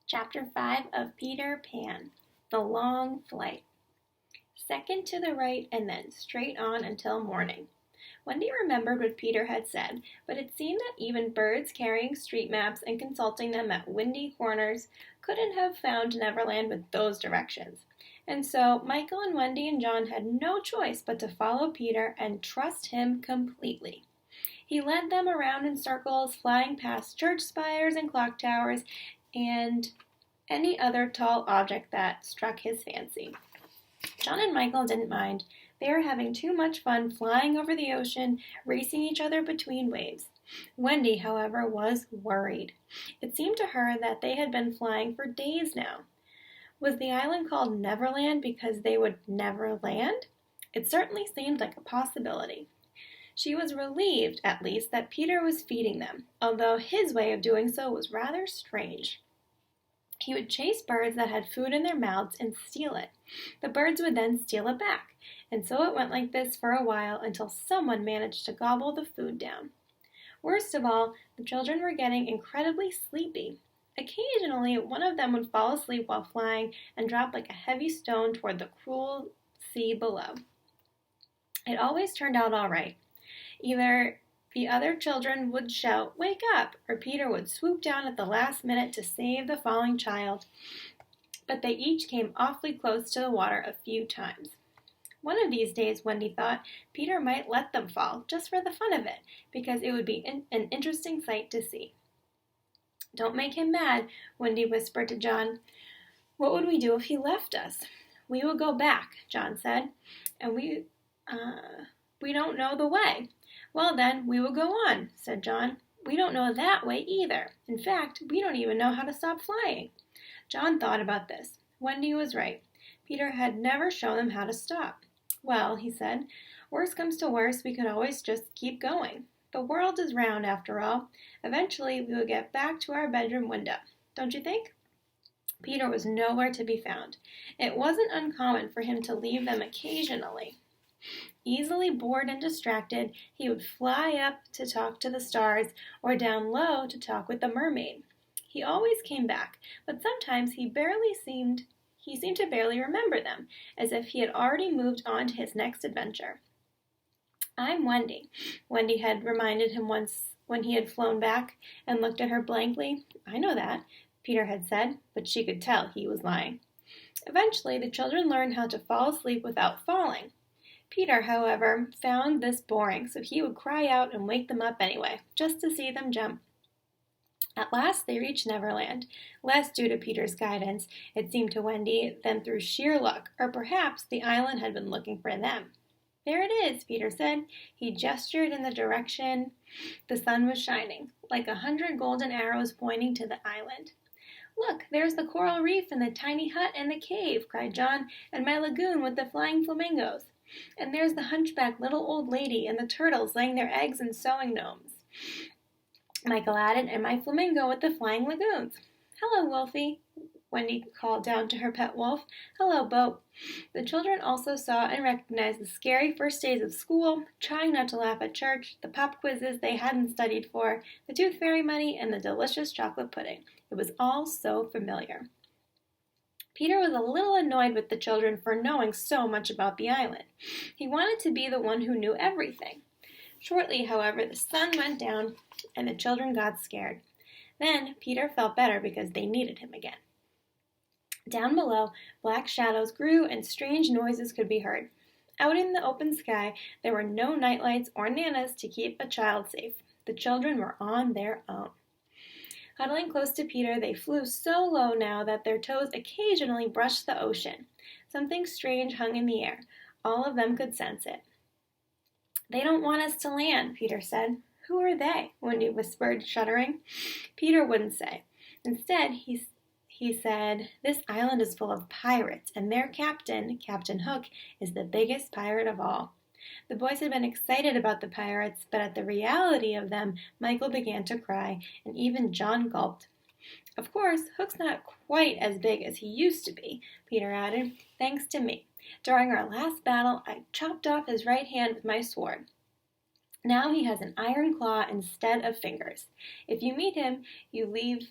Chapter 5 of Peter Pan, The Long Flight. Second to the right and then straight on until morning. Wendy remembered what Peter had said, but it seemed that even birds carrying street maps and consulting them at windy corners couldn't have found Neverland with those directions. And so Michael and Wendy and John had no choice but to follow Peter and trust him completely. He led them around in circles, flying past church spires and clock towers and any other tall object that struck his fancy. John and Michael didn't mind. They were having too much fun flying over the ocean, racing each other between waves. Wendy, however, was worried. It seemed to her that they had been flying for days now. Was the island called Neverland because they would never land? It certainly seemed like a possibility. She was relieved, at least, that Peter was feeding them, although his way of doing so was rather strange. He would chase birds that had food in their mouths and steal it. The birds would then steal it back, and so it went like this for a while until someone managed to gobble the food down. Worst of all, the children were getting incredibly sleepy. Occasionally, one of them would fall asleep while flying and drop like a heavy stone toward the cruel sea below. It always turned out all right. Either the other children would shout, "Wake up!" or Peter would swoop down at the last minute to save the falling child. But they each came awfully close to the water a few times. One of these days, Wendy thought, Peter might let them fall, just for the fun of it, because it would be an interesting sight to see. "Don't make him mad," Wendy whispered to John. "What would we do if he left us?" "We would go back," John said, "and we don't know the way." "Well, then, we will go on," said John. "We don't know that way either. In fact, we don't even know how to stop flying." John thought about this. Wendy was right. Peter had never shown them how to stop. "Well," he said, "worst comes to worst, we could always just keep going. The world is round, after all. Eventually, we will get back to our bedroom window. Don't you think?" Peter was nowhere to be found. It wasn't uncommon for him to leave them occasionally. Easily bored and distracted, he would fly up to talk to the stars or down low to talk with the mermaid. He always came back, but sometimes he seemed to barely remember them, as if he had already moved on to his next adventure. "I'm Wendy," Wendy had reminded him once when he had flown back and looked at her blankly. "I know that," Peter had said, but she could tell he was lying. Eventually, the children learned how to fall asleep without falling. Peter, however, found this boring, so he would cry out and wake them up anyway, just to see them jump. At last they reached Neverland, less due to Peter's guidance, it seemed to Wendy, than through sheer luck, or perhaps the island had been looking for them. "There it is," Peter said. He gestured in the direction the sun was shining, like 100 golden arrows pointing to the island. "Look, there's the coral reef and the tiny hut and the cave," cried John, "and my lagoon with the flying flamingos. And there's the hunchback little old lady and the turtles laying their eggs in sewing gnomes," Michael added, "and my flamingo with the flying lagoons." "Hello, Wolfie," Wendy called down to her pet wolf. "Hello, Boat." The children also saw and recognized the scary first days of school, trying not to laugh at church, the pop quizzes they hadn't studied for, the tooth fairy money, and the delicious chocolate pudding. It was all so familiar. Peter was a little annoyed with the children for knowing so much about the island. He wanted to be the one who knew everything. Shortly, however, the sun went down and the children got scared. Then Peter felt better because they needed him again. Down below, black shadows grew and strange noises could be heard. Out in the open sky, there were no nightlights or nanas to keep a child safe. The children were on their own. Huddling close to Peter, they flew so low now that their toes occasionally brushed the ocean. Something strange hung in the air. All of them could sense it. "They don't want us to land," Peter said. "Who are they?" Wendy whispered, shuddering. Peter wouldn't say. Instead, he said, "This island is full of pirates, and their captain, Captain Hook, is the biggest pirate of all." The boys had been excited about the pirates, but at the reality of them, Michael began to cry, and even John gulped. "Of course, Hook's not quite as big as he used to be," Peter added, "thanks to me. During our last battle, I chopped off his right hand with my sword. Now he has an iron claw instead of fingers. If you meet him, you leave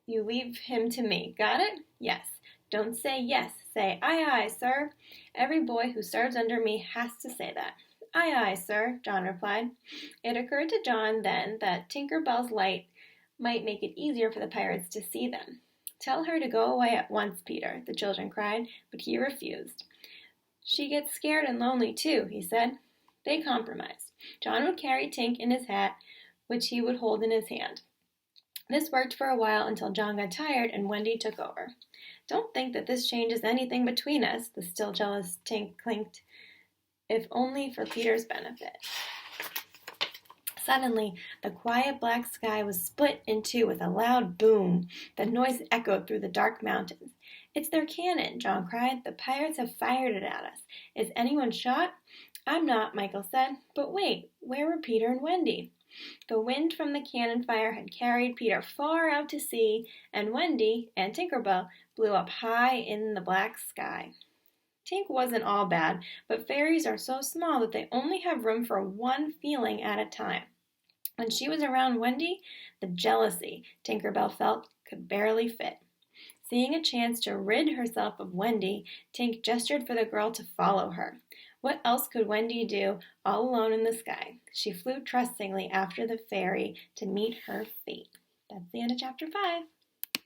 You leave him to me. Got it? Yes. Don't say yes. Say, aye, aye, sir. Every boy who serves under me has to say that. Aye, aye, sir, John replied. It occurred to John then that Tinker Bell's light might make it easier for the pirates to see them. Tell her to go away at once, Peter, the children cried, but he refused. She gets scared and lonely, too, he said. They compromised. John would carry Tink in his hat, which he would hold in his hand. This worked for a while until John got tired and Wendy took over. Don't think that this changes anything between us, the still jealous Tink clinked, if only for Peter's benefit. Suddenly, the quiet black sky was split in two with a loud boom. The noise echoed through the dark mountains. It's their cannon, John cried. The pirates have fired it at us. Is anyone shot? I'm not, Michael said. But wait, where were Peter and Wendy? The wind from the cannon fire had carried Peter far out to sea, and Wendy and Tinker Bell blew up high in the black sky. Tink wasn't all bad, but fairies are so small that they only have room for one feeling at a time. When she was around Wendy, the jealousy Tinker Bell felt could barely fit. Seeing a chance to rid herself of Wendy, Tink gestured for the girl to follow her. What else could Wendy do all alone in the sky? She flew trustingly after the fairy to meet her fate. That's the end of chapter 5.